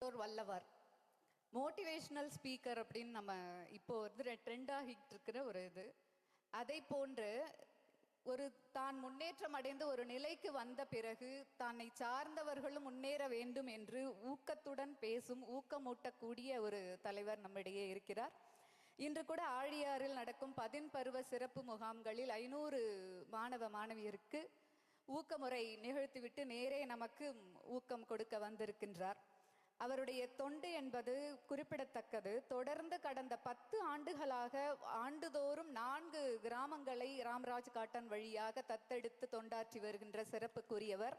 Doctor வல்லவர் motivational speaker அப்படின்னு நம்ம இப்போ வந்து ட்ரெண்ட் ஆகிட்டு இருக்கிற ஒரு இது. அதை போன்று ஒரு தான் முன்னேற்றம் அடைந்து ஒரு நிலைக்கு வந்த பிறகு தன்னை சார்ந்தவர்களும் முன்னேற வேண்டும் என்று ஊக்கத்துடன் பேசும், ஊக்கமூட்டக்கூடிய ஒரு தலைவர் நம்மிடையே இருக்கிறார். இன்று கூட ஆழியாறில் நடக்கும் 10 பருவ சிறப்பு முகாம்களில் 500 மாணவ மாணவியருக்கு ஊக்கமுறை நிகழ்த்திவிட்டு நேரே நமக்கு ஊக்கம் கொடுக்க வந்திருக்கின்றார். அவருடைய தொண்டு என்பது குறிப்பிடத்தக்கது. தொடர்ந்து கடந்த 10 ஆண்டுகளாக ஆண்டுதோறும் 4 கிராமங்களை ராம்ராஜ் காட்டன் வழியாக தத்தெடுத்து தொண்டாற்றி வருகின்ற சிறப்புக்குரியவர்.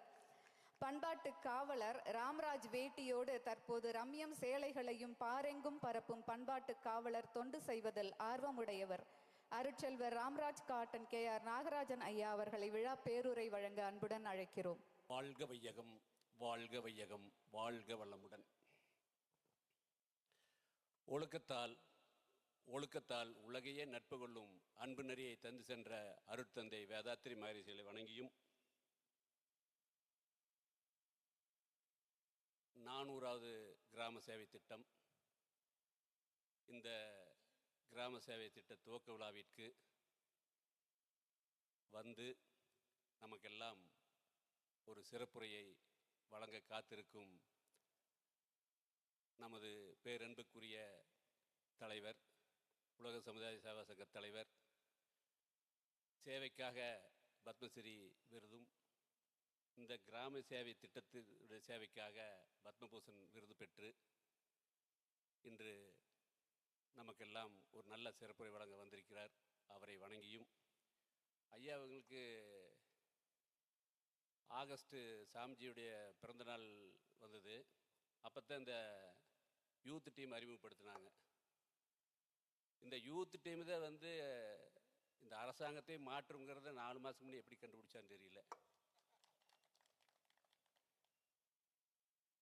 பண்பாட்டு காவலர். ராம்ராஜ் வேட்டியோடு தற்போது ரம்யம் சேலைகளையும் பாரெங்கும் பரப்பும் பண்பாட்டு காவலர் தொண்டு செய்வதில் ஆர்வமுடையவர். அருட்செல்வர் ராம்ராஜ் காட்டன் KR நாகராஜன் ஐயா அவர்களை விழா பேருரை வழங்க அன்புடன் அழைக்கிறோம். வாழ்க வையகம், வாழ்க வையகம், வாழ்க வளமுடன். ஒழுக்கத்தால் உலகையே நட்பு கொள்ளும் அன்பு நெறியை தந்து சென்ற அருட்தந்தை வேதாத்திரி மகரிஷிகளை வணங்கியும் 400வது கிராம சேவை திட்டம், இந்த கிராம சேவை திட்ட துவக்க விழாவிற்கு வந்து நமக்கெல்லாம் ஒரு சிறப்புரையை வழங்க காத்திருக்கும் நமது பேரன்புக்குரிய தலைவர், உலக சமுதாய சேவா சங்க தலைவர், சேவைக்காக பத்மஸ்ரீ விருதும் இந்த கிராம சேவை திட்டத்தினுடைய சேவைக்காக பத்மபூஷன் விருது பெற்று இன்று நமக்கெல்லாம் ஒரு நல்ல சிறப்புரை வழங்க வந்திருக்கிறார். அவரை வணங்கியும் ஐயா அவங்களுக்கு ஆகஸ்ட்டு சாம்ஜியுடைய பிறந்தநாள் வந்தது. அப்போ தான் இந்த யூத் டீம் அறிமுகப்படுத்தினாங்க. இந்த யூத் டீம் தான் வந்து இந்த அரசாங்கத்தை மாற்றுங்கிறத 4 மாதம் முன்னாடி எப்படி கண்டுபிடிச்சான்னு தெரியல.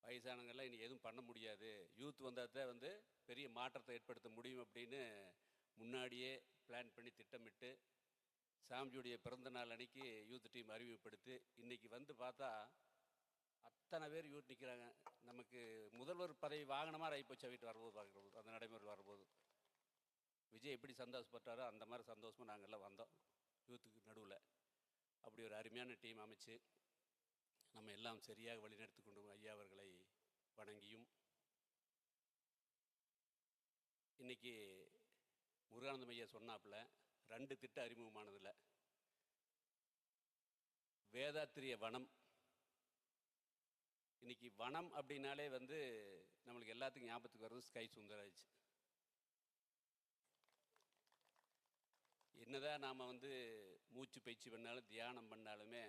வயசானவங்கெல்லாம் இனி எதுவும் பண்ண முடியாது, யூத் வந்தால் தான் வந்து பெரிய மாற்றத்தை ஏற்படுத்த முடியும் அப்படின்னு முன்னாடியே பிளான் பண்ணி திட்டமிட்டு சாமிஜியுடைய பிறந்த நாள் அன்னைக்கு யூத் டீம் அறிமுகப்படுத்தி இன்றைக்கி வந்து பார்த்தா அத்தனை பேர் யூத் நிற்கிறாங்க. நமக்கு முதல்வர் பதவி வாங்கின மாதிரி ஆகிப்போச்சு. வீட்டு வரும்போது பார்க்குறது அந்த நடைமுறை வரும்போது விஜய் எப்படி சந்தோஷப்பட்டாரோ அந்த மாதிரி சந்தோஷமாக நாங்கள்லாம் வந்தோம் யூத்துக்கு நடுவில். அப்படி ஒரு அருமையான டீம் அமைச்சு நம்ம எல்லாம் சரியாக வழிநடத்தி கொண்டு ஐயா அவர்களை வணங்கியும் இன்றைக்கி முருகானந்தம் ஐயா சொன்னாப்புல 2 திட்டம் அறிமுகமானதில்லை. வேதாத்திரிய வனம். இன்னைக்கு வனம் அப்படின்னாலே வந்து நம்மளுக்கு எல்லாத்துக்கும் ஞாபகத்துக்கு வர்றது ஸ்கை சுந்தராஜ். என்னதான் நாம் வந்து மூச்சு பயிற்சி பண்ணாலும் தியானம் பண்ணாலுமே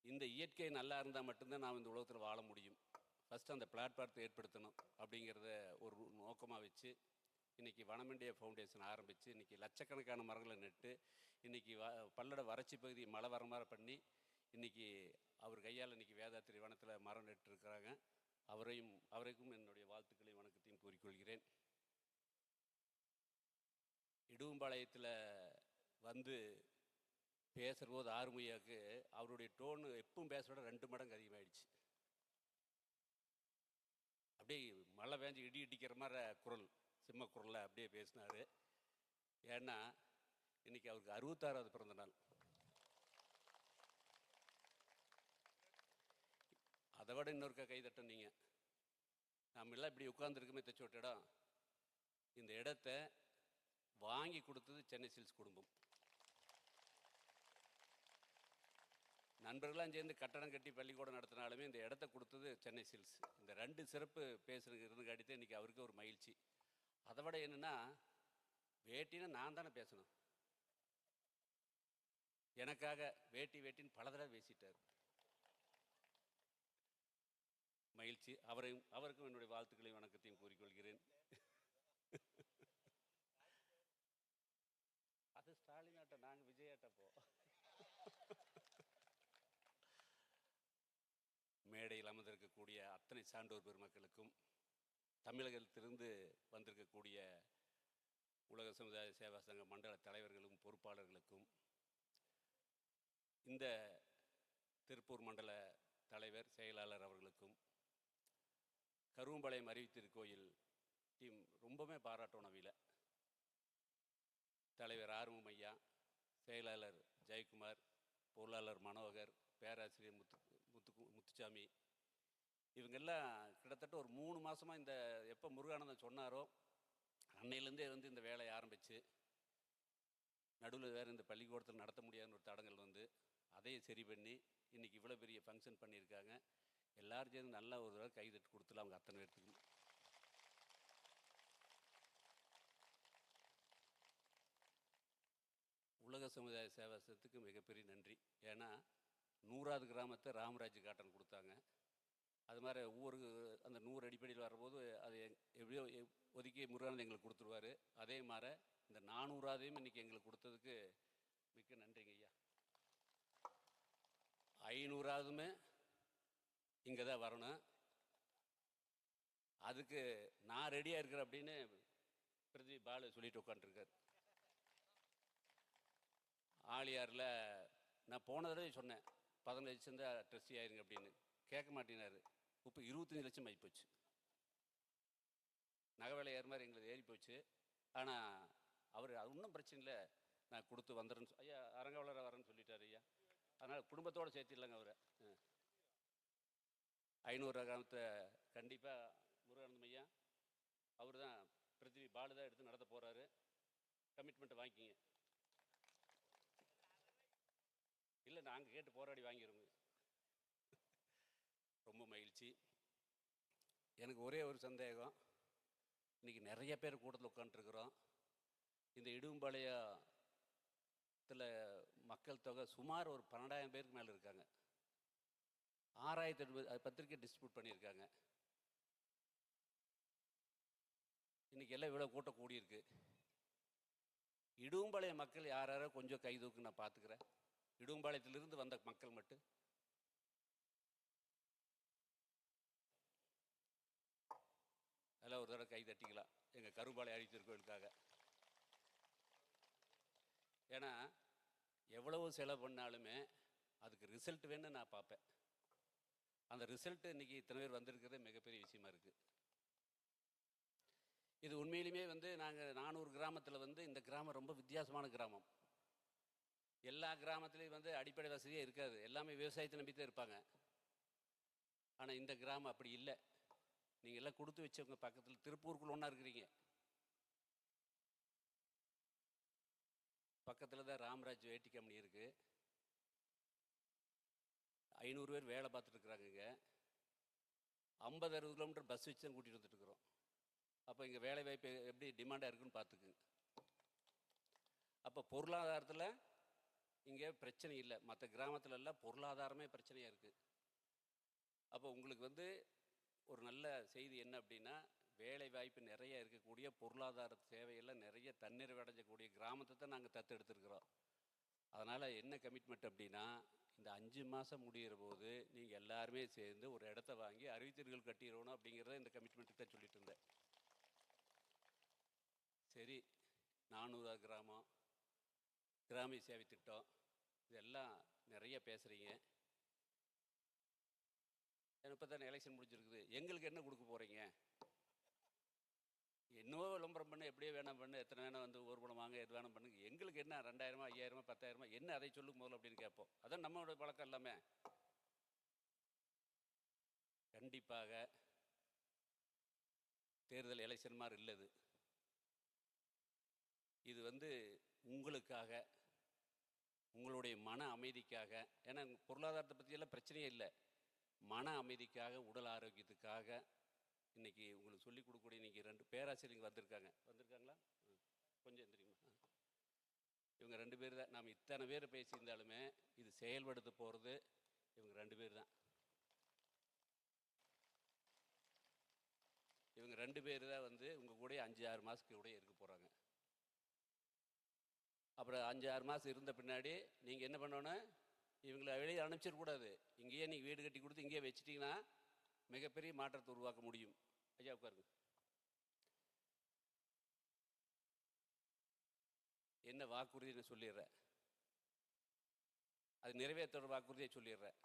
இந்த இயற்கை நல்லா இருந்தால் மட்டும்தான் நாம் இந்த உலகத்தில் வாழ முடியும். ஃபஸ்ட்டு அந்த பிளாட்ஃபார்த்தை ஏற்படுத்தணும் அப்படிங்கிறத ஒரு நோக்கமாக வச்சு இன்றைக்கி வனம் இண்டியா ஃபவுண்டேஷன் ஆரம்பித்து இன்றைக்கி லட்சக்கணக்கான மரங்களை நட்டு இன்றைக்கி பல்லட வறட்சி பகுதி மழை வர மாதிரி பண்ணி இன்றைக்கி அவர் கையால் இன்றைக்கி வேதாத்திரி வனத்தில் மரம் நட்டுருக்கிறாங்க. அவருக்கும் என்னுடைய வாழ்த்துக்களையும் வணக்கத்தையும் கூறிக்கொள்கிறேன். இடுவம்பாளையத்தில் வந்து பேசுகிறபோது ஆறுமையாவுக்கு அவருடைய டோனு எப்பவும் பேசுகிறோட 2 மடங்கு அதிகமாகிடுச்சு. அப்படியே மழை பேஞ்சு இடி இடிக்கிற மாதிரி குரல், சிம்ம குரலில் அப்படியே பேசினார். ஏன்னா இன்றைக்கி அவருக்கு 66வது பிறந்த நாள். அதை விட இன்னொருக்கா கைதட்டம். நீங்கள் நம்மெல்லாம் இப்படி உட்கார்ந்துருக்குமே தச்சோட்ட இடம், இந்த இடத்த வாங்கி கொடுத்தது சென்னை சில்க்ஸ் குடும்பம். நண்பர்களாம் சேர்ந்து கட்டடம் கட்டி பள்ளிக்கூடம் நடத்தினாலுமே இந்த இடத்த கொடுத்தது சென்னை சில்க்ஸ். இந்த 2 சிறப்பு பேசுறது இருந்துக்காட்டிதான் இன்றைக்கி அவருக்கு ஒரு மகிழ்ச்சி. அதை விட என்னென்னா, வேட்டின்னு நான் தானே பேசணும். எனக்காக வேட்டின்னு பல தடவை பேசிட்டார். மகிழ்ச்சி. அவருக்கும் என்னுடைய வாழ்த்துக்களையும் வணக்கத்தையும் கூறிக்கொள்கிறேன். அது ஸ்டாலின் ஆட்டம், நாங்கள் விஜய் ஆட்டப்போ. மேடையில் அமர்ந்திருக்கக்கூடிய அத்தனை சான்றோர் பெருமக்களுக்கும், தமிழகத்திலிருந்து வந்திருக்கக்கூடிய உலக சமுதாய சேவா சங்க மண்டல தலைவர்களும் பொறுப்பாளர்களுக்கும், இந்த திருப்பூர் மண்டல தலைவர் செயலாளர் அவர்களுக்கும், கருவம்பாளையம் அறிவித்திருக்கோயில் டீம் ரொம்பவே பாராட்டணும் அவையில். தலைவர் ஆர்வம் ஐயா, செயலாளர் ஜெயக்குமார், பொருளாளர் மனோகர், பேராசிரியர் முத்துச்சாமி, இவங்கெல்லாம் கிட்டத்தட்ட ஒரு 3 மாதமாக இந்த எப்போ முருகானந்தம் சொன்னாரோ அன்னையிலேருந்தே வந்து இந்த வேலையை ஆரம்பித்து, நடுவில் வேறு இந்த பள்ளிக்கூடத்தில் நடத்த முடியாதுன்னு ஒரு தடங்கள் வந்து அதையும் சரி பண்ணி இன்றைக்கி இவ்வளோ பெரிய ஃபங்க்ஷன் பண்ணியிருக்காங்க. எல்லாரும் சேர்ந்து நல்லா ஒரு தடவை கைதட்டு கொடுத்துல அவங்க அத்தனை பேர்த்துக்கு. உலக சமுதாய சேவாசத்துக்கு மிகப்பெரிய நன்றி. ஏன்னா 100வது கிராமத்தை ராமராஜ் காட்டன் கொடுத்தாங்க. அது மாதிரி ஒவ்வொரு அந்த 100 அடிப்படையில் வரும்போது அது எப்படியோ ஒதுக்கி முருகானந்தம் எங்களுக்கு கொடுத்துருவார். அதே மாதிரி இந்த 400ஆவதையும் இன்றைக்கி எங்களுக்கு கொடுத்ததுக்கு மிக்க நன்றிங்க ஐயா. 500ஆவதுமே இங்கே தான் வரணும். அதுக்கு நான் ரெடியாக இருக்கிறேன் அப்படின்னு பிரதி பாலு சொல்லிட்டு உட்காந்துருக்கார். ஆளியாரில் நான் போன தடவை சொன்னேன் 15 லட்சம் தான் ட்ரெஸ்ஸி ஆயிருங்க அப்படின்னு. கேட்க மாட்டேனாரு. இப்போ 25 லட்சம் ஆகி போச்சு. நகை வேலை ஏற மாதிரி எங்களுக்கு ஏறி போச்சு. ஆனால் அவர் அது ஒன்றும் பிரச்சனை இல்லை, நான் கொடுத்து வந்துடுறேன்னு ஐயா அரங்கவளர வரேன்னு சொல்லிட்டாரு ஐயா. அதனால் குடும்பத்தோடு சேர்த்திடலாங்க அவரை. 500 கிராமத்தை கண்டிப்பாக முருகானந்தம் ஐயா அவர் தான் பிருத்திவி பாலு தான் எடுத்து நடத்த போகிறாரு. கமிட்மெண்ட்டை வாங்கிக்கிங்க. இல்லை நாங்கள் கேட்டு போராடி வாங்கிடுவோங்க. ரொம்ப மகிழ்ச்சி. எனக்கு ஒரே ஒரு சந்தேகம், இன்றைக்கி நிறைய பேர் கூட்டத்தில் உட்காந்துருக்குறோம். இந்த இடும்பாளையத்தில் மக்கள் தொகை சுமார் ஒரு 12,000 பேருக்கு மேலே இருக்காங்க. 6,800 பத்திரிக்கை டிஸ்ட்ரிபியூட் பண்ணியிருக்காங்க. இன்றைக்கி எல்லாம் இவ்வளோ கூட்டம் கூடியிருக்கு. இடும்பாளைய மக்கள் யார் யாரோ கொஞ்சம் கைதூக்கு நான் பார்த்துக்கிறேன். இடும்பாளையத்திலிருந்து வந்த மக்கள் மட்டும் அதெல்லாம் ஒரு தடவை கை தட்டிக்கலாம் எங்கள் கரும்பாளையம் அழித்திரு கோயிலுக்காக. ஏன்னா எவ்வளவு செலவு பண்ணாலுமே அதுக்கு ரிசல்ட் வேணும்னு நான் பார்ப்பேன். அந்த ரிசல்ட்டு இன்றைக்கி இத்தனை பேர் வந்திருக்கிறதே மிகப்பெரிய விஷயமா இருக்குது. இது உண்மையிலுமே வந்து நாங்கள் 400 கிராமத்தில் வந்து இந்த கிராமம் ரொம்ப வித்தியாசமான கிராமம். எல்லா கிராமத்துலேயும் வந்து அடிப்படை வசதியே இருக்காது, எல்லாமே விவசாயத்தை நம்பி தான் இருப்பாங்க. ஆனால் இந்த கிராமம் அப்படி இல்லை. நீங்கள் எல்லாம் கொடுத்து வச்சவங்க பக்கத்தில் திருப்பூருக்குள்ள ஒன்றா இருக்கிறீங்க. பக்கத்தில் தான் ராமராஜ் வேட்டி கம்பெனி இருக்குது. 500 பேர் வேலை பார்த்துட்டு இருக்கிறாங்க. 50-60 கிலோமீட்டர் பஸ் வச்சு தான் கூட்டிகிட்டு வந்துட்டுருக்குறோம். அப்போ இங்கே வேலை வாய்ப்பு எப்படி டிமாண்டாக இருக்குன்னு பார்த்துக்குங்க. அப்போ பொருளாதாரத்தில் இங்கே பிரச்சனை இல்லை. மற்ற கிராமத்துல எல்லாம் பொருளாதாரமே பிரச்சனையாக இருக்குது. அப்போ உங்களுக்கு வந்து ஒரு நல்ல செய்தி என்ன அப்படின்னா, வேலை வாய்ப்பு நிறைய இருக்கக்கூடிய பொருளாதார சேவையெல்லாம் நிறைய தன்னிறைவடைஞ்சக்கூடிய கிராமத்தை தான் நாங்கள் தத்தெடுத்துருக்குறோம். அதனால் என்ன கமிட்மெண்ட் அப்படின்னா, இந்த 5 மாதம் முடிகிற போது நீங்கள் எல்லாருமே சேர்ந்து ஒரு இடத்த வாங்கி அறிவித்தீர்கள் கட்டிடணும் அப்படிங்கிறத இந்த கமிட்மெண்ட்டுக்கு தான் சொல்லிட்டு இருந்தேன். சரி, 400 கிராமம், கிராமிய சேவை திட்டம், இதெல்லாம் நிறைய பேசுகிறீங்க. இப்போ தானே எலெக்ஷன் முடிஞ்சிருக்குது, எங்களுக்கு என்ன கொடுக்க போகிறீங்க? என்னவோ விளம்பரம் பண்ண, எப்படியோ வேணாம் பண்ணு, எத்தனை வேணால் வந்து ஊர்வலம் வாங்க, எது வேணாம் பண்ணுங்க, எங்களுக்கு என்ன 2000, 5000, 10,000 என்ன அதை சொல்லுங்க முதல்ல அப்படின்னு கேட்போம். அதான் நம்மளோட பழக்கம் எல்லாமே. கண்டிப்பாக தேர்தல் எலெக்ஷன் மாதிரி இல்லது. இது வந்து உங்களுக்காக, உங்களுடைய மன அமைதிக்காக. ஏன்னா பொருளாதாரத்தை பற்றியெல்லாம் பிரச்சனையே இல்லை. மன அமைதிக்காக, உடல் ஆரோக்கியத்துக்காக இன்றைக்கி உங்களுக்கு சொல்லிக் கொடுக்கக்கூடிய இன்றைக்கி 2 பேராசிரியர்கள் வந்திருக்காங்களா? கொஞ்சம் எந்திரிங்களா? இவங்க 2 பேர் தான். நாம் இத்தனை பேர் பேசியிருந்தாலுமே இது செயல்படுத்த போகிறது இவங்க 2 பேர் தான். இவங்க 2 பேர் தான் வந்து உங்கள் கூட 5-6 மாதத்துக்கு கூட இருக்க போகிறாங்க. அப்புறம் 5-6 மாதம் இருந்த பின்னாடி நீங்கள் என்ன பண்ணணும், இவங்களை வெளியே அனுப்பிச்சிடக்கூடாது. இங்கேயே நீங்கள் வீடு கட்டி கொடுத்து இங்கேயே வச்சிட்டிங்கன்னா மிகப்பெரிய மாற்றத்தை உருவாக்க முடியும். ஐயா உட்காருங்க. என்ன வாக்குறுதின்னு சொல்லிடுறேன், அது நிறைவேற்ற வாக்குறுதியை சொல்லிடுறேன்.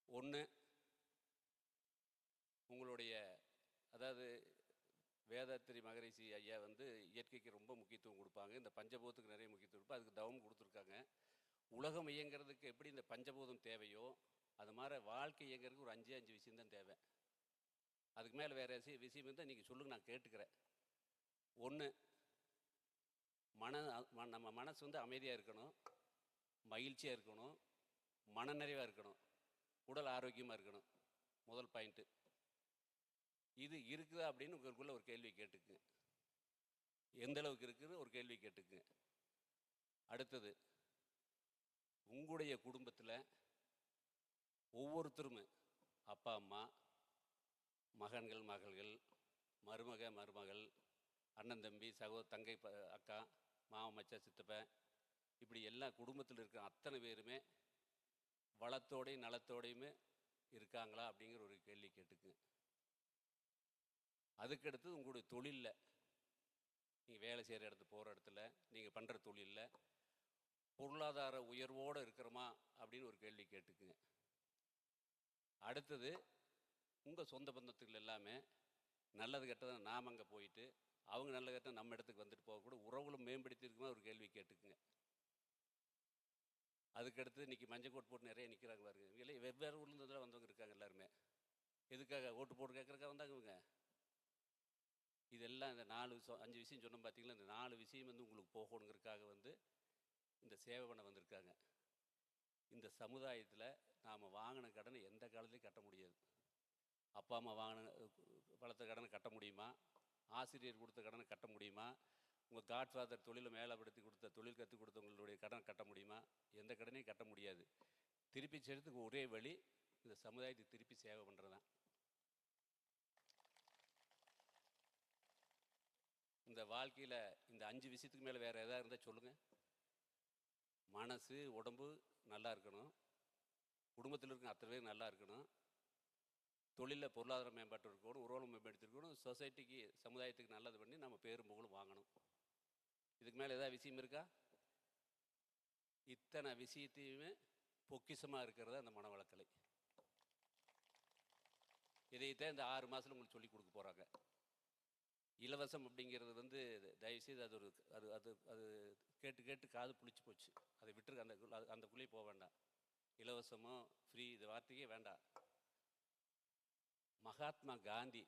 1, உங்களுடைய அதாவது வேதாத்திரி மகரிஷி ஐயா வந்து இயற்கைக்கு ரொம்ப முக்கியத்துவம் கொடுப்பாங்க. இந்த பஞ்சபூதத்துக்கு நிறைய முக்கியத்துவம் கொடுப்பாங்க. அதுக்கு தவம் கொடுத்துருக்காங்க. உலகம் இயங்கிறதுக்கு எப்படி இந்த பஞ்சபூதம் தேவையோ அது மாதிரி வாழ்க்கை இயங்கிறதுக்கு ஒரு 5 விஷயம்தான் தேவை. அதுக்கு மேலே வேறு விஷயம் இருந்தால் நீங்கள் சொல்லுங்கள், நான் கேட்டுக்கிறேன். ஒன்று, நம்ம மனசு வந்து அமைதியாக இருக்கணும், மகிழ்ச்சியாக இருக்கணும், மனநிறைவாக இருக்கணும், உடல் ஆரோக்கியமாக இருக்கணும். முதல் பாயிண்ட்டு இது இருக்குதா அப்படின்னு உங்களுக்குள்ள ஒரு கேள்வி கேட்டுக்குங்க. எந்த அளவுக்கு இருக்குது ஒரு கேள்வி கேட்டுக்குங்க. அடுத்தது, உங்களுடைய குடும்பத்தில் ஒவ்வொருத்தருமே அப்பா அம்மா, மகன்கள் மகள்கள், மருமகள், அண்ணன் தம்பி, தங்கை அக்கா, மாமன் மச்சான் சித்தப்பன், இப்படி எல்லா குடும்பத்தில் இருக்கிற அத்தனை பேருமே வளத்தோடையும் நலத்தோடையுமே இருக்காங்களா அப்படிங்கிற ஒரு கேள்வி கேட்டுக்குங்க. அதுக்கடுத்து உங்களுடைய தொழிலில், நீங்கள் வேலை செய்கிற இடத்துல போகிற இடத்துல நீங்கள் பண்ணுற தொழிலில் பொருளாதார உயர்வோடு இருக்கிறோமா அப்படின்னு ஒரு கேள்வி கேட்டுக்குங்க. அடுத்தது, உங்கள் சொந்த பந்தத்துகள் எல்லாமே நல்லது கெட்டதை நாம் அங்கே போயிட்டு அவங்க நல்லது கெட்ட நம்ம இடத்துக்கு வந்துட்டு போகக்கூட உறவுகளும் மேம்படுத்தியிருக்குமா ஒரு கேள்வி கேட்டுக்குங்க. அதுக்கடுத்து இன்றைக்கி மஞ்சள் கோட் போட்டு நிறைய நிற்கிறாங்க பாருங்க. இல்லை, வெவ்வேறு ஊர்லேருந்து வந்தவங்க இருக்காங்க எல்லாருமே. எதுக்காக? ஓட்டு போட்டு கேட்குறக்காக வந்தாங்க. இதெல்லாம் இந்த 5 விஷயம் சொன்னோம் பார்த்தீங்களா, இந்த 4 விஷயம் வந்து உங்களுக்கு போகணுங்கிறதுக்காக வந்து இந்த சேவை பண்ண வந்திருக்காங்க. இந்த சமுதாயத்தில் நாம் வாங்கின கடனை எந்த காலத்துலையும் கட்ட முடியாது. அப்பா அம்மா வாங்கின வளர்த்த கடனை கட்ட முடியுமா? ஆசிரியர் கொடுத்த கடனை கட்ட முடியுமா? உங்கள் காட்ஃபாதர் தொழிலை மேலப்படுத்தி கொடுத்த தொழில் கற்றுக் கொடுத்தவங்களுடைய கடனை கட்ட முடியுமா? எந்த கடனையும் கட்ட முடியாது. திருப்பி செய்கிறதுக்கு ஒரே வழி இந்த சமுதாயத்துக்கு திருப்பி சேவை பண்ணுறது தான். இந்த வாழ்க்கையில் இந்த 5 விஷயத்துக்கு மேலே வேறு எதாவது இருந்தால் சொல்லுங்கள். மனசு உடம்பு நல்லா இருக்கணும், குடும்பத்தில் இருக்கிற அத்தனை பேர் நல்லா இருக்கணும், தொழிலில் பொருளாதார மேம்பாட்டு இருக்கணும், உறவு மேம்படுத்திருக்கணும், சொசைட்டிக்கு சமுதாயத்துக்கு நல்லது பண்ணி நம்ம பேரும் புகழும் வாங்கணும். இதுக்கு மேலே ஏதாவது விஷயம் இருக்கா? இத்தனை விஷயத்தையுமே பொக்கிஷமாக இருக்கிறது அந்த மனவளக்கலை. இதைத்தான் இந்த 6 மாதத்தில் உங்களுக்கு சொல்லிக் கொடுக்க போகிறாங்க. இலவசம் அப்படிங்கிறது வந்து தயவுசெய்து அது ஒரு அது அது அது கேட்டு கேட்டு காது புளிச்சு போச்சு. அதை விட்டுருக்கு, அந்தக்குள்ளேயே போக வேண்டாம். இலவசமோ ஃப்ரீ இது வார்த்தைக்கே வேண்டாம். மகாத்மா காந்தி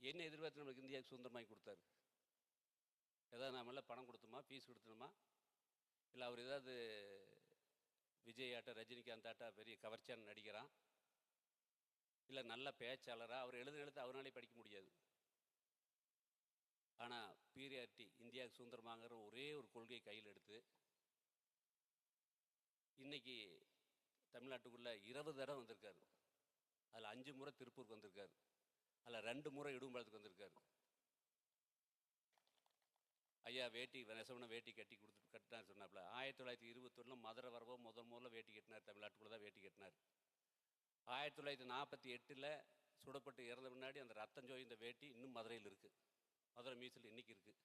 என்ன எதிர்பார்த்து நம்மளுக்கு இந்தியாவுக்கு சுதந்திரமாகி கொடுத்தாரு? ஏதாவது நாமெல்லாம் பணம் கொடுத்தோமா, ஃபீஸ் கொடுத்தோமா? இல்லை அவர் ஏதாவது விஜய் ஆட்டா ரஜினிகாந்த் ஆட்டா பெரிய கவர்ச்சியான நடிகரான், இல்லை நல்ல பேச்சாளராக? அவர் எழுத்து அவராலே படிக்க முடியாது. ஆனால் பீரியாரிட்டி இந்தியாவுக்கு சுதந்திரமாகிற ஒரே ஒரு கொள்கை கையில் எடுத்து இன்னைக்கு தமிழ்நாட்டுக்குள்ளே 20 தடவை வந்திருக்காரு. அதில் 5 முறை திருப்பூருக்கு வந்திருக்காரு, அதில் 2 முறை இடும்பாளத்துக்கு வந்திருக்காரு. ஐயா வேட்டி நெசவன வேட்டி கட்டினார் சொன்னாப்புல. 1921 மதுரை வரவோ முதல்ல வேட்டி கட்டினார். தமிழ்நாட்டுக்குள்ளே தான் வேட்டி கட்டினார். 1948 சுடப்பட்டு இறந்த முன்னாடி அந்த ரத்தம் ஜோய்ந்த வேட்டி இன்னும் மதுரையில் இருக்குது. மதுரை மியூசியத்தில் இன்றைக்கி இருக்குது.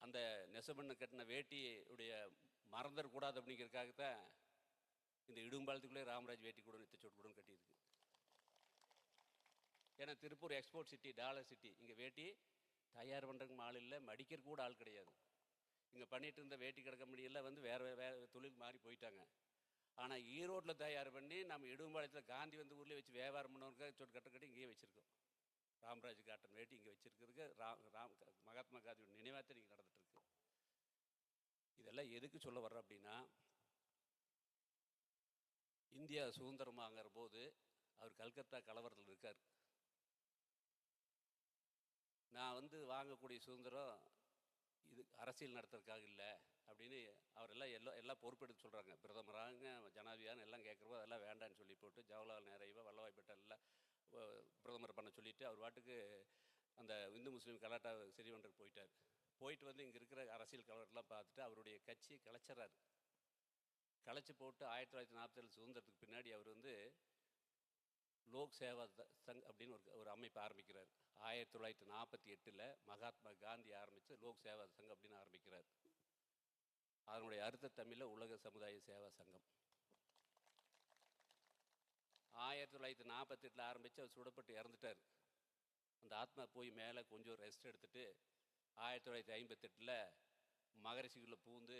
அந்த நெசவண்ண கட்டின வேட்டியுடைய மறந்துடக்கூடாது அப்படிங்கிறதுக்காகத்தான் இந்த இடும்பாளத்துக்குள்ளே ராமராஜ் வேட்டி கூட நித்தச்சோட்டு கூட கட்டியிருக்கு. ஏன்னா Tiruppur export city, dollar city. இங்கே வேட்டி தயார் பண்ணுறதுக்கு ஆள் இல்லை, மடிக்கிறதுக்கு கூட ஆள் கிடையாது. இங்கே பண்ணிட்டு இருந்த வேட்டி கிடக்க முடியல வந்து வேறு தொழில் மாறி போயிட்டாங்க. ஆனால் ஈரோட்டில் தயார் பண்ணி நம்ம இடும்பாளையத்தில் காந்தி வந்து ஊரில் வச்சு வியாபாரம் பண்ணவங்க சொட்டு கட்டி இங்கேயே வச்சுருக்கோம். ராமராஜ் காட்டன் வேட்டி இங்கே வச்சுருக்கிறதுக்கு மகாத்மா காந்தியோட நினைவாகத்தான் இங்கே நடந்துகிட்ருக்கு. இதெல்லாம் எதுக்கு சொல்ல வர்றோம் அப்படின்னா, இந்தியா சுதந்திரமாகிற போது அவர் கல்கத்தா கலவரத்தில் இருக்கார். நான் வந்து வாங்கக்கூடிய சுதந்திரம் இது அரசியல் நடத்துறதுக்காக இல்லை அப்படின்னு அவரெல்லாம் எல்லாம் பொறுப்பெடுத்து சொல்கிறாங்க. பிரதமராங்க ஜனாதிபதியான்னு எல்லாம் கேட்குறப்போ அதெல்லாம் வேண்டான்னு சொல்லி போட்டு ஜவஹர்லால் நேருவை வல்லபாய் பட்டேல் எல்லாம் பிரதமர் பண்ண சொல்லிவிட்டு அவர் பாட்டுக்கு அந்த இந்து முஸ்லீம் கலாட்டா சரி பண்ணுறதுக்கு போயிட்டார். போயிட்டு வந்து இங்கே இருக்கிற அரசியல் கலவரத்தெல்லாம் பார்த்துட்டு அவருடைய கட்சி கலைச்சறாரு. கலைச்சி போட்டு 1947 சுதந்திரத்துக்கு பின்னாடி அவர் வந்து லோக் சேவா சங் அப்படின்னு ஒரு அமைப்பு ஆரம்பிக்கிறார். 1948 மகாத்மா காந்தி ஆரம்பித்து லோக் சேவா சங்கம் அப்படின்னு ஆரம்பிக்கிறார். அதனுடைய அர்த்த தமிழில் உலக சமுதாய சேவா சங்கம். 1948 ஆரம்பித்து அவர் சுடப்பட்டு இறந்துட்டார். அந்த ஆத்மா போய் மேலே கொஞ்சம் ரெஸ்ட் எடுத்துட்டு 1958 மகரிஷிக்குள்ளே பூந்து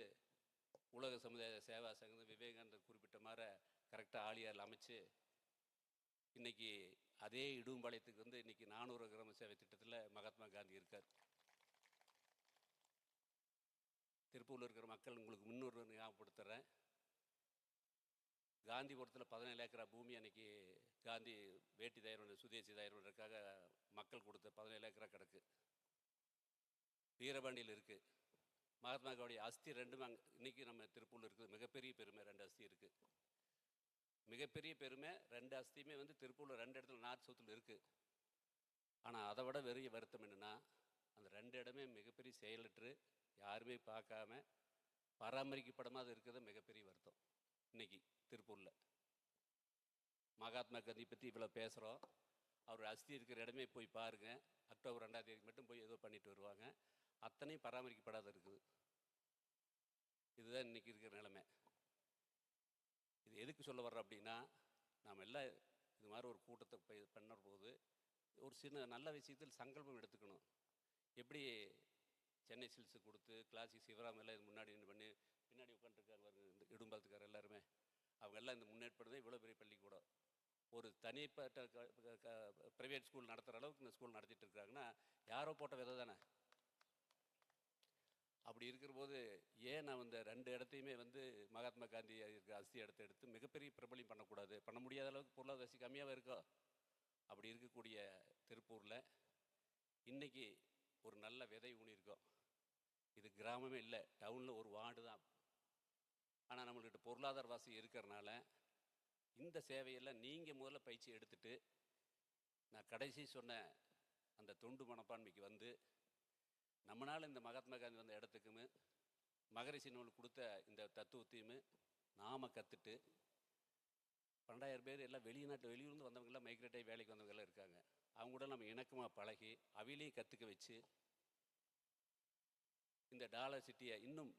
உலக சமுதாய சேவா சங்கம் விவேகானந்தர் குறிப்பிட்ட மாதிரி கரெக்டாக ஆலியாரில் அமைச்சு இன்னைக்கு அதே இடும்பாளையத்துக்கு வந்து இன்னைக்கு 400 கிராம சேவை திட்டத்தில் மகாத்மா காந்தி இருக்கார். திருப்பூரில் இருக்கிற மக்கள் உங்களுக்கு முன்னூறு ஞாபகப்படுத்துகிறேன். காந்திபுரத்தில் 17 ஏக்கரா பூமி அன்னைக்கு காந்தி வேட்டி தயார் சுதேசி தயாரிப்பதற்காக மக்கள் கொடுத்த 17 ஏக்கரா கிடக்கு. வீரபாண்டியில் இருக்குது. மகாத்மா காந்தியோடைய அஸ்தி ரெண்டுமே இன்னைக்கு நம்ம திருப்பூரில் இருக்குது. மிகப்பெரிய பெருமை 2 அஸ்தி இருக்குது. மிகப்பெரிய பெருமை 2 அஸ்தியுமே வந்து திருப்பூரில் 2 இடத்துல நார்த் சவுத்தில் இருக்குது. ஆனால் அதை விட வெறிய வருத்தம் என்னென்னா அந்த 2 இடமே மிகப்பெரிய செயலற்று யாருமே பார்க்காம பராமரிக்கப்படாமல் இருக்கிறது மிகப்பெரிய வருத்தம். இன்னைக்கு திருப்பூரில் மகாத்மா காந்தி பற்றி இவ்வளோ பேசுகிறோம். அவர் அஸ்தி இருக்கிற இடமே போய் பாருங்கள். அக்டோபர் 2ஆம் தேதி மட்டும் போய் ஏதோ பண்ணிட்டு வருவாங்க. அத்தனையும் பராமரிக்கப்படாத இருக்குது. இதுதான் இன்னைக்கு இருக்கிற நிலைமை. இது எதுக்கு சொல்ல வர்றோம் அப்படின்னா, நாம் எல்லாம் இது மாதிரி ஒரு கூட்டத்தை பண்ணுற போது ஒரு சின்ன நல்ல விஷயத்தில் சங்கல்பம் எடுத்துக்கணும். எப்படி சென்னை சில்ஸு கொடுத்து கிளாசிக் சிவராம் எல்லாம் இது முன்னாடி பண்ணி பின்னாடி உட்காந்துருக்காங்க இந்த இடும்பாலத்துக்கார எல்லாருமே அவங்க எல்லாம் இந்த முன்னேற்படுறதே இவ்வளோ பெரிய பள்ளிக்கூடம். ஒரு தனிப்பட்ட ப்ரைவேட் ஸ்கூல் நடத்துகிற அளவுக்கு இந்த ஸ்கூல் நடத்திட்டு இருக்கிறாங்கன்னா யாரோ போட்ட விதை தானே. அப்படி இருக்கிற போது ஏன் நான் இந்த 2 இடத்தையுமே வந்து மகாத்மா காந்தி இருக்கிற அஸ்தி இடத்த எடுத்து மிகப்பெரிய பிரபலியம் பண்ணக்கூடாது? பண்ண முடியாத அளவுக்கு பொருளாதார வசதி கம்மியாக இருக்கோ. அப்படி இருக்கக்கூடிய திருப்பூரில் இன்றைக்கி ஒரு நல்ல விதை ஊனியிருக்கோம். இது கிராமமே இல்லை, டவுனில் ஒரு வார்டு தான். ஆனால் நம்மள்கிட்ட பொருளாதார வசதி இருக்கிறனால இந்த சேவையெல்லாம் நீங்கள் முதல்ல பயிற்சி எடுத்துட்டு நான் கடைசி சொன்ன அந்த தொண்டு மனப்பான்மைக்கு வந்து நம்மளால் இந்த மகாத்மா காந்தி வந்த இடத்துக்குமே மகரிஷி நூல் கொடுத்த இந்த தத்துவத்தையுமே நாம் கற்றுட்டு 12,000 பேர் எல்லாம் வெளியூர்ந்து வந்தவங்கெல்லாம் மைக்ரேட் ஆகி வேலைக்கு வந்தவங்கெல்லாம் இருக்காங்க. அவங்க கூட நம்ம இணக்கமாக பழகி அவிலையும் கற்றுக்க வச்சு இந்த டாலர் சிட்டியை இன்னும்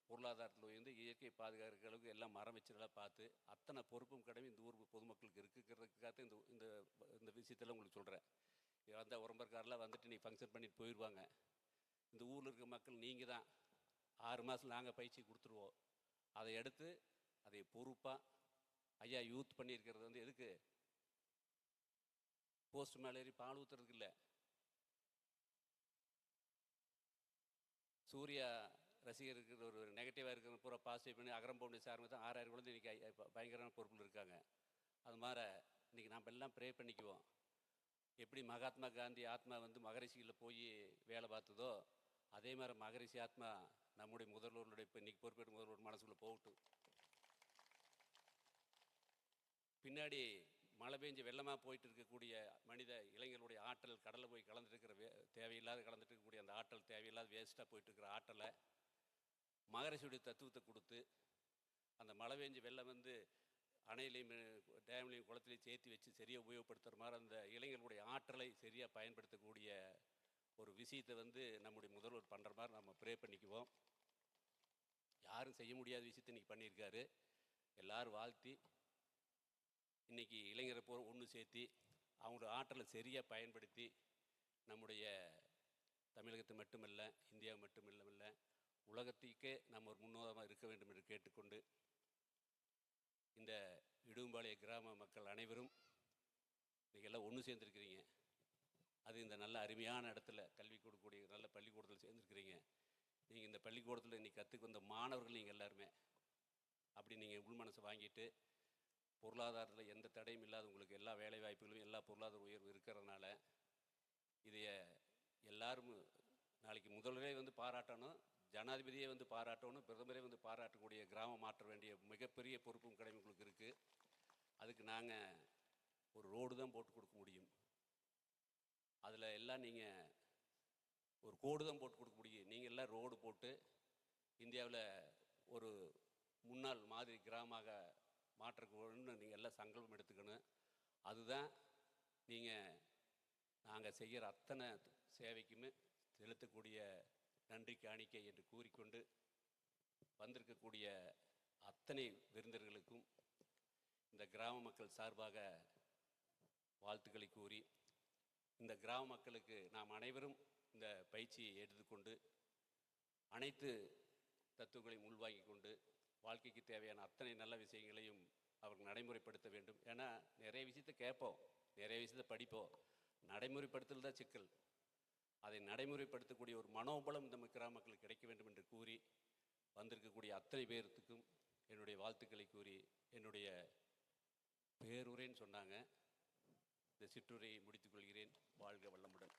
பொருளாதாரத்தில் உயர்ந்து இயற்கை பாதுகாக்கிற அளவுக்கு எல்லாம் மரம் வச்சுலாம் பார்த்து அத்தனை பொறுப்பும் கடமை இந்த ஊர் பொதுமக்களுக்கு இருக்குங்கிறதுக்காக இந்த இந்த இந்த விஷயத்தெல்லாம் உங்களுக்கு சொல்கிறேன். வந்த உரம்பர்காரெலாம் வந்துட்டு நீ ஃபங்க்ஷன் பண்ணிட்டு போயிடுவாங்க. இந்த ஊரில் இருக்க மக்கள் நீங்கள் தான் 6 மாதம் நாங்கள் பயிற்சி கொடுத்துருவோம். அதை எடுத்து அதை பொறுப்பாக ஐயா யூத் பண்ணியிருக்கிறது வந்து எதுக்கு போஸ்ட் மேலே ஏறி பால் ஊற்றுறதுக்கு இல்லை. சூர்யா ரசிகர் இருக்கிற ஒரு நெகட்டிவாக இருக்கிற பூரா பாசிட்டிவ் பண்ணி அகரம் பவுண்டேஷன் ஆரம்பித்து தான் 6,000 குழந்தை இன்றைக்கி பயங்கரமான பொறுப்பில் இருக்காங்க. அது மாதிரி இன்றைக்கி நாம் எல்லாம் ப்ரே பண்ணிக்குவோம். எப்படி மகாத்மா காந்தி ஆத்மா வந்து மகரிஷியில் போய் வேலை பார்த்ததோ அதே மாதிரி மகரிஷி ஆத்மா நம்முடைய முதல்வர்களுடைய இப்போ இன்றைக்கி பொறுப்பேற்ற முதல்வர் மனசுக்குள்ளே போகட்டும். பின்னாடி மழை பெஞ்சு வெள்ளமாக போயிட்டு இருக்கக்கூடிய மனித இளைஞர்களுடைய ஆற்றல் கடலில் போய் கலந்துட்டு இருக்கிற தேவையில்லாத கலந்துட்டு இருக்கக்கூடிய அந்த ஆற்றல் தேவையில்லாத வேஸ்ட்டாக போயிட்டு இருக்கிற ஆற்றலை மகரிஷியுடைய தத்துவத்தை கொடுத்து அந்த மழை பெஞ்சு வெள்ளம் வந்து அணையிலையும் டேம்லையும் குளத்துலையும் சேர்த்து வச்சு சரியாக உபயோகப்படுத்துகிற மாதிரி அந்த இளைஞர்களுடைய ஆற்றலை சரியாக பயன்படுத்தக்கூடிய ஒரு விஷயத்தை வந்து நம்முடைய முதல்வர் பண்ணுற மாதிரி நம்ம ப்ரே பண்ணிக்குவோம். யாரும் செய்ய முடியாத விஷயத்தை இன்றைக்கி பண்ணியிருக்காரு. எல்லோரும் வாழ்த்தி இன்றைக்கி இளைஞரை ஒன்று சேர்த்தி அவங்களோட ஆற்றலை சரியாக பயன்படுத்தி நம்முடைய தமிழகத்தை மட்டுமல்ல இந்தியா மட்டுமில்லை உலகத்துக்கே நம்ம ஒரு முன்னோதமாக இருக்க வேண்டும் என்று கேட்டுக்கொண்டு இந்த இடும்பாளைய கிராம மக்கள் அனைவரும் இன்றைக்கி எல்லாம் ஒன்று சேர்ந்துருக்கிறீங்க. அது இந்த நல்ல அருமையான இடத்துல கல்வி கொடுக்கக்கூடிய நல்ல பள்ளிக்கூடத்தில் சேர்ந்துருக்கிறீங்க. நீங்கள் இந்த பள்ளிக்கூடத்தில் இன்றைக்கி கற்றுக்கு வந்த மாணவர்கள் நீங்கள் எல்லாருமே அப்படி நீங்கள் உள் மனசை வாங்கிட்டு பொருளாதாரத்தில் எந்த தடையும் இல்லாத உங்களுக்கு எல்லா வேலை வாய்ப்புகளும் எல்லா பொருளாதார உயர்வு இருக்கிறதுனால இதைய எல்லாரும் நாளைக்கு முதல்வரே வந்து பாராட்டணும், ஜனாதிபதியே வந்து பாராட்டணும், பிரதமரே வந்து பாராட்டக்கூடிய கிராமம் மாற்ற வேண்டிய மிகப்பெரிய பொறுப்பும் கடமை உங்களுக்கு இருக்குது. அதுக்கு நாங்கள் ஒரு ரோடு தான் போட்டு கொடுக்க முடியும். அதில் எல்லாம் நீங்கள் ஒரு கோடு தான் போட்டு கொடுக்க முடியும். நீங்கள் எல்லாம் ரோடு போட்டு இந்தியாவில் ஒரு முன்னாள் மாதிரி கிராமமாக மாற்றக்கூடன்னு நீங்கள் எல்லாம் சங்கல்பம் எடுத்துக்கணும். அதுதான் நீங்கள் நாங்கள் செய்கிற அத்தனை சேவைக்குமே செலுத்தக்கூடிய நன்றி காணிக்கை என்று கூறிக்கொண்டு வந்திருக்கக்கூடிய அத்தனை விருந்தினர்களுக்கும் இந்த கிராம மக்கள் சார்பாக வாழ்த்துக்களை கூறி, இந்த கிராம மக்களுக்கு நாம் அனைவரும் இந்த பயிற்சியை எடுத்துக்கொண்டு அனைத்து தத்துவங்களையும் உள்வாங்கிக் கொண்டு வாழ்க்கைக்கு தேவையான அத்தனை நல்ல விஷயங்களையும் அவர்கள் நடைமுறைப்படுத்த வேண்டும். ஏன்னா நிறைய விஷயத்தை கேட்போம், நிறைய விஷயத்தை படிப்போம், நடைமுறைப்படுத்தல் தான் சிக்கல். அதை நடைமுறைப்படுத்தக்கூடிய ஒரு மனோபலம் இந்த கிராம மக்களுக்கு கிடைக்க வேண்டும் என்று கூறி, வந்திருக்கக்கூடிய அத்தனை பேர்த்துக்கும் என்னுடைய வாழ்த்துக்களை கூறி, என்னுடைய பேருரைன்னு சொன்னாங்க, இந்த சிற்றுரையை முடித்துக்கொள்கிறேன். வாழ்க வளமுடன்.